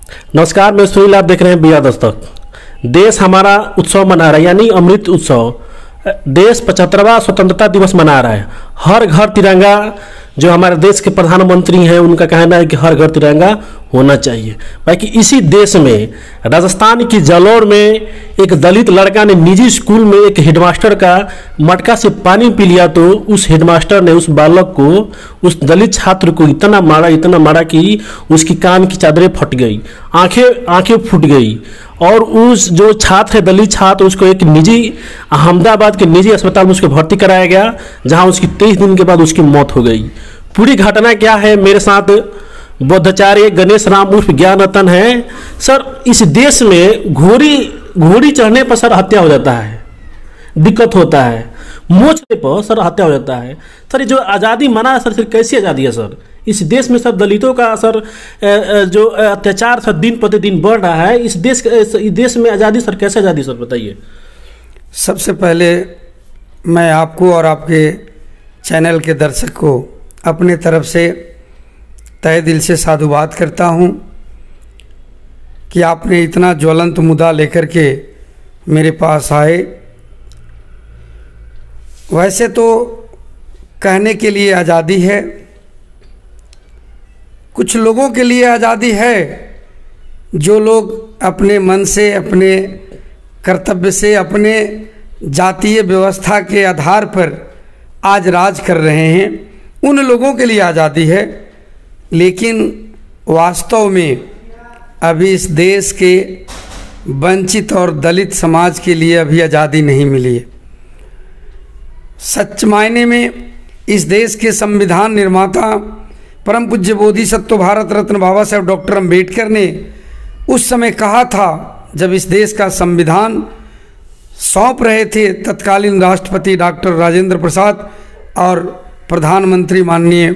नमस्कार, मैं सुनील। आप देख रहे हैं बिहार दस्तक। देश हमारा उत्सव मना रहा है, यानी अमृत उत्सव। देश 75वां स्वतंत्रता दिवस मना रहा है। हर घर तिरंगा। जो हमारे देश के प्रधानमंत्री हैं उनका कहना है कि हर घर तिरंगा होना चाहिए। बाकी इसी देश में राजस्थान की जालौर में एक दलित लड़का ने निजी स्कूल में एक हेडमास्टर का मटका से पानी पी लिया, तो उस हेडमास्टर ने उस बालक को, उस दलित छात्र को इतना मारा कि उसकी कान की चादरें फट गई, आंखें फूट गई। और उस जो छात्र है, दलित छात्र, उसको एक निजी अहमदाबाद के निजी अस्पताल में उसको भर्ती कराया गया, जहां उसकी 23 दिन के बाद उसकी मौत हो गई। पूरी घटना क्या है, मेरे साथ बौद्धाचार्य गणेश राम उर्फ ज्ञान रतन है। सर, इस देश में घोड़ी चढ़ने पर सर हत्या हो जाता है, दिक्कत होता है। मोचने पर सर हत्या हो जाता है। सर, ये जो आज़ादी मना है सर, कैसी आज़ादी है सर? इस देश में सर दलितों का सर जो अत्याचार सर दिन प्रतिदिन बढ़ रहा है। इस देश में आज़ादी सर, कैसे आज़ादी सर, बताइए। सबसे पहले मैं आपको और आपके चैनल के दर्शक को अपने तरफ से तहे दिल से साधुवाद करता हूं कि आपने इतना ज्वलंत मुद्दा लेकर के मेरे पास आए। वैसे तो कहने के लिए आज़ादी है, कुछ लोगों के लिए आज़ादी है, जो लोग अपने मन से, अपने कर्तव्य से, अपने जातीय व्यवस्था के आधार पर आज राज कर रहे हैं, उन लोगों के लिए आज़ादी है। लेकिन वास्तव में अभी इस देश के वंचित और दलित समाज के लिए अभी आज़ादी नहीं मिली है। सच मायने में इस देश के संविधान निर्माता परम पूज्य बोधिसत्व भारत रत्न बाबा साहेब डॉक्टर अम्बेडकर ने उस समय कहा था, जब इस देश का संविधान सौंप रहे थे तत्कालीन राष्ट्रपति डॉक्टर राजेंद्र प्रसाद और प्रधानमंत्री माननीय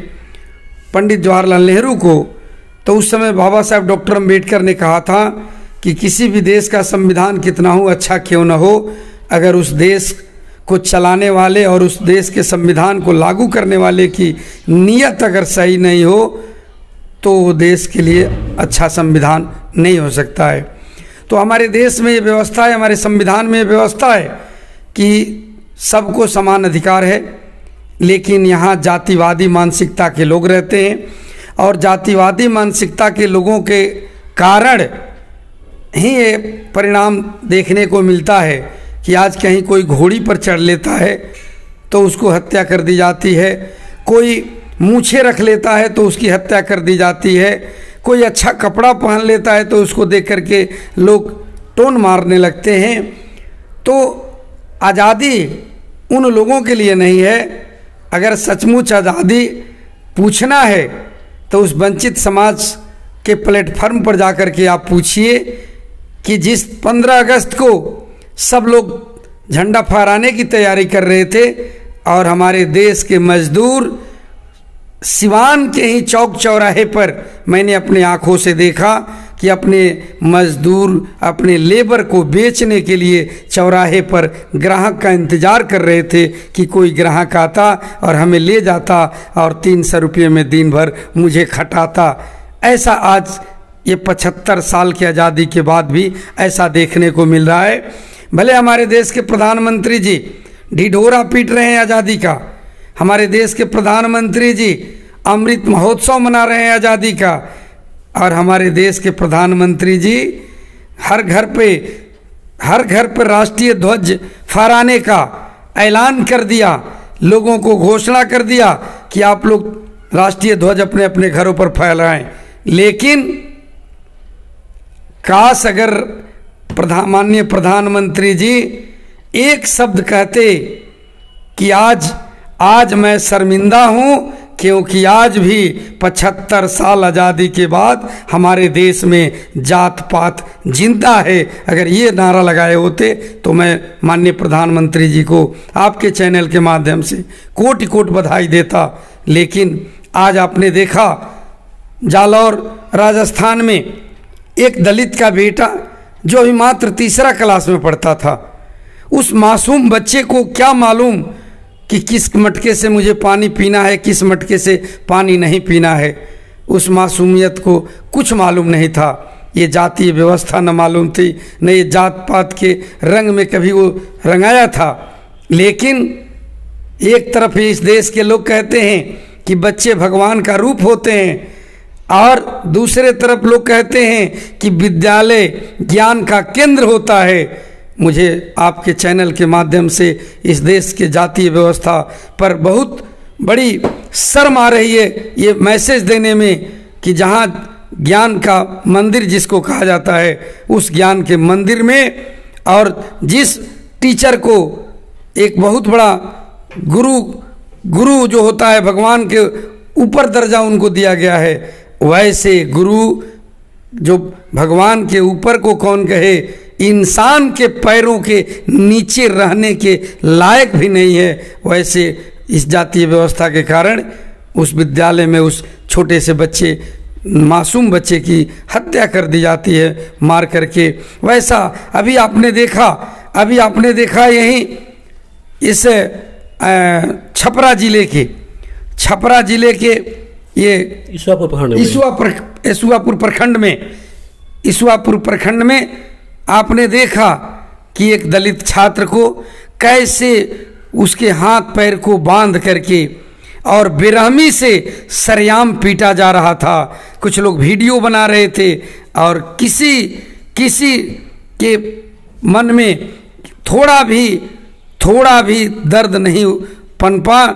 पंडित जवाहरलाल नेहरू को, तो उस समय बाबा साहेब डॉक्टर अम्बेडकर ने कहा था कि किसी भी देश का संविधान कितना हो अच्छा क्यों न हो, अगर उस देश को चलाने वाले और उस देश के संविधान को लागू करने वाले की नीयत अगर सही नहीं हो तो वो देश के लिए अच्छा संविधान नहीं हो सकता है। तो हमारे देश में ये व्यवस्था है, हमारे संविधान में ये व्यवस्था है कि सबको समान अधिकार है। लेकिन यहाँ जातिवादी मानसिकता के लोग रहते हैं और जातिवादी मानसिकता के लोगों के कारण ही ये परिणाम देखने को मिलता है कि आज कहीं कोई घोड़ी पर चढ़ लेता है तो उसको हत्या कर दी जाती है, कोई मूछें रख लेता है तो उसकी हत्या कर दी जाती है, कोई अच्छा कपड़ा पहन लेता है तो उसको देख करके लोग टोन मारने लगते हैं। तो आज़ादी उन लोगों के लिए नहीं है। अगर सचमुच आज़ादी पूछना है तो उस वंचित समाज के प्लेटफॉर्म पर जाकर के आप पूछिए कि जिस 15 अगस्त को सब लोग झंडा फहराने की तैयारी कर रहे थे और हमारे देश के मजदूर सिवान के ही चौक चौराहे पर मैंने अपने आँखों से देखा कि अपने मजदूर अपने लेबर को बेचने के लिए चौराहे पर ग्राहक का इंतज़ार कर रहे थे कि कोई ग्राहक आता और हमें ले जाता और 300 रुपये में दिन भर मुझे खटाता। ऐसा आज ये 75 साल की आज़ादी के बाद भी ऐसा देखने को मिल रहा है। भले हमारे देश के प्रधानमंत्री जी ढिढोरा पीट रहे हैं आज़ादी का, हमारे देश के प्रधानमंत्री जी अमृत महोत्सव मना रहे हैं आज़ादी का, और हमारे देश के प्रधानमंत्री जी हर घर पर राष्ट्रीय ध्वज फहराने का ऐलान कर दिया, लोगों को घोषणा कर दिया कि आप लोग राष्ट्रीय ध्वज अपने अपने घरों पर फहराएं। लेकिन काश अगर माननीय प्रधानमंत्री जी एक शब्द कहते कि आज मैं शर्मिंदा हूं क्योंकि आज भी 75 साल आज़ादी के बाद हमारे देश में जात पात जिंदा है। अगर ये नारा लगाए होते तो मैं माननीय प्रधानमंत्री जी को आपके चैनल के माध्यम से कोटि कोटि बधाई देता। लेकिन आज आपने देखा जालौर राजस्थान में एक दलित का बेटा जो अभी मात्र 3रा क्लास में पढ़ता था, उस मासूम बच्चे को क्या मालूम कि किस मटके से मुझे पानी पीना है, किस मटके से पानी नहीं पीना है। उस मासूमियत को कुछ मालूम नहीं था। ये जातीय व्यवस्था न मालूम थी, न ये जात पात के रंग में कभी वो रंगाया था। लेकिन एक तरफ इस देश के लोग कहते हैं कि बच्चे भगवान का रूप होते हैं, और दूसरे तरफ लोग कहते हैं कि विद्यालय ज्ञान का केंद्र होता है। मुझे आपके चैनल के माध्यम से इस देश के जातीय व्यवस्था पर बहुत बड़ी शर्म आ रही है ये मैसेज देने में कि जहाँ ज्ञान का मंदिर जिसको कहा जाता है, उस ज्ञान के मंदिर में और जिस टीचर को एक बहुत बड़ा गुरु जो होता है, भगवान के ऊपर दर्जा उनको दिया गया है, वैसे गुरु जो भगवान के ऊपर को कौन कहे, इंसान के पैरों के नीचे रहने के लायक भी नहीं है। वैसे इस जातीय व्यवस्था के कारण उस विद्यालय में उस छोटे से बच्चे, मासूम बच्चे की हत्या कर दी जाती है मार करके। वैसा अभी आपने देखा यहीं इस छपरा जिले के ये ईसुआपुर प्रखंड में आपने देखा कि एक दलित छात्र को कैसे उसके हाथ पैर को बांध करके और बेरहमी से सरेआम पीटा जा रहा था। कुछ लोग वीडियो बना रहे थे और किसी के मन में थोड़ा भी दर्द नहीं पनपा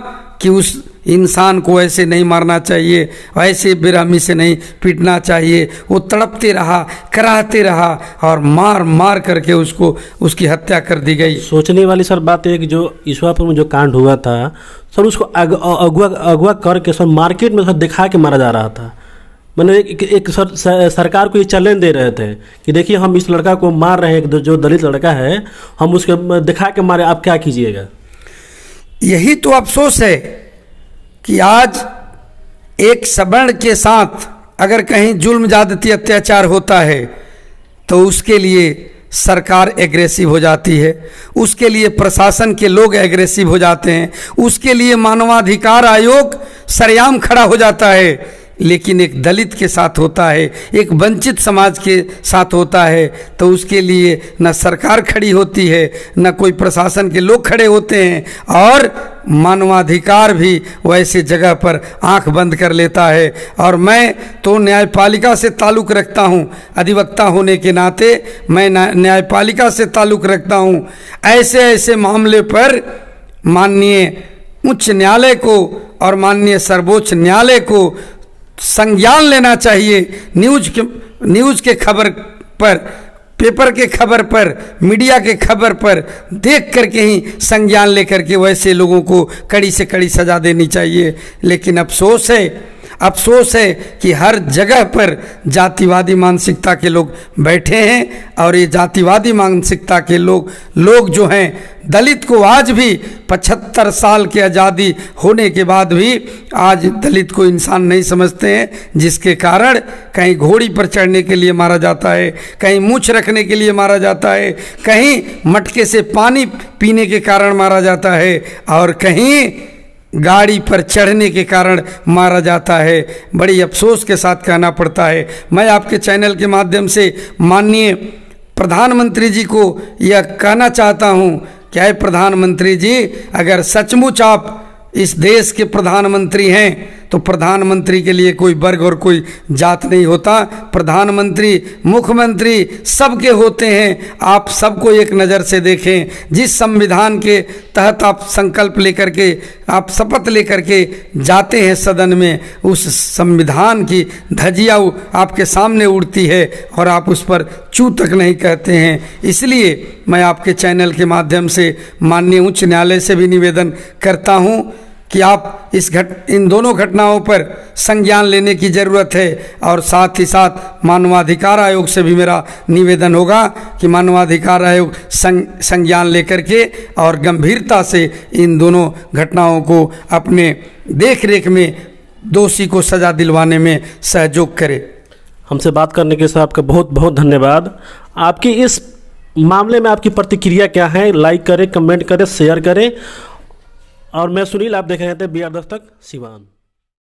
कि उस इंसान को ऐसे नहीं मारना चाहिए, ऐसे बेरहमी से नहीं पीटना चाहिए। वो तड़पते रहा, कराहते रहा और मार करके उसकी हत्या कर दी गई। सोचने वाली सर बात है कि जो ईसुआपुर में जो कांड हुआ था सर, उसको अगवा करके सर मार्केट में सर दिखा के मारा जा रहा था। मैंने एक सरकार को ये चैलेंज दे रहे थे कि देखिए हम इस लड़का को मार रहे हैं, जो दलित लड़का है, हम उसके दिखा के मारे, आप क्या कीजिएगा। यही तो अफसोस है कि आज एक सवर्ण के साथ अगर कहीं जुल्म ज्यादती अत्याचार होता है तो उसके लिए सरकार एग्रेसिव हो जाती है, उसके लिए प्रशासन के लोग एग्रेसिव हो जाते हैं, उसके लिए मानवाधिकार आयोग सरेआम खड़ा हो जाता है। लेकिन एक दलित के साथ होता है, एक वंचित समाज के साथ होता है, तो उसके लिए न सरकार खड़ी होती है, न कोई प्रशासन के लोग खड़े होते हैं, और मानवाधिकार भी वैसे जगह पर आंख बंद कर लेता है। और मैं तो न्यायपालिका से ताल्लुक़ रखता हूँ, अधिवक्ता होने के नाते मैं न्यायपालिका से ताल्लुक़ रखता हूँ। ऐसे मामले पर माननीय उच्च न्यायालय को और माननीय सर्वोच्च न्यायालय को संज्ञान लेना चाहिए। न्यूज़ के खबर पर, पेपर के खबर पर, मीडिया के खबर पर देख करके ही संज्ञान लेकर के वैसे लोगों को कड़ी से कड़ी सजा देनी चाहिए। लेकिन अफसोस है कि हर जगह पर जातिवादी मानसिकता के लोग बैठे हैं, और ये जातिवादी मानसिकता के लोग जो हैं, दलित को आज भी 75 साल की आज़ादी होने के बाद भी आज दलित को इंसान नहीं समझते हैं, जिसके कारण कहीं घोड़ी पर चढ़ने के लिए मारा जाता है, कहीं मूंछ रखने के लिए मारा जाता है, कहीं मटके से पानी पीने के कारण मारा जाता है, और कहीं गाड़ी पर चढ़ने के कारण मारा जाता है। बड़ी अफसोस के साथ कहना पड़ता है। मैं आपके चैनल के माध्यम से माननीय प्रधानमंत्री जी को यह कहना चाहता हूँ, क्या है प्रधानमंत्री जी, अगर सचमुच आप इस देश के प्रधानमंत्री हैं तो प्रधानमंत्री के लिए कोई वर्ग और कोई जात नहीं होता। प्रधानमंत्री, मुख्यमंत्री सबके होते हैं। आप सबको एक नज़र से देखें। जिस संविधान के तहत आप संकल्प लेकर के, आप शपथ लेकर के जाते हैं सदन में, उस संविधान की धज्जियाँ आपके सामने उड़ती है और आप उस पर चू तक नहीं कहते हैं। इसलिए मैं आपके चैनल के माध्यम से माननीय उच्च न्यायालय से भी निवेदन करता हूँ कि आप इन दोनों घटनाओं पर संज्ञान लेने की ज़रूरत है। और साथ ही साथ मानवाधिकार आयोग से भी मेरा निवेदन होगा कि मानवाधिकार आयोग संज्ञान लेकर के और गंभीरता से इन दोनों घटनाओं को अपने देखरेख में दोषी को सज़ा दिलवाने में सहयोग करे। हमसे बात करने के लिए आपका बहुत बहुत धन्यवाद। आपकी इस मामले में आपकी प्रतिक्रिया क्या है? लाइक करें, कमेंट करें, शेयर करें। और मैं सुनील, आप देख रहे थे बी आर दस्तक सिवान।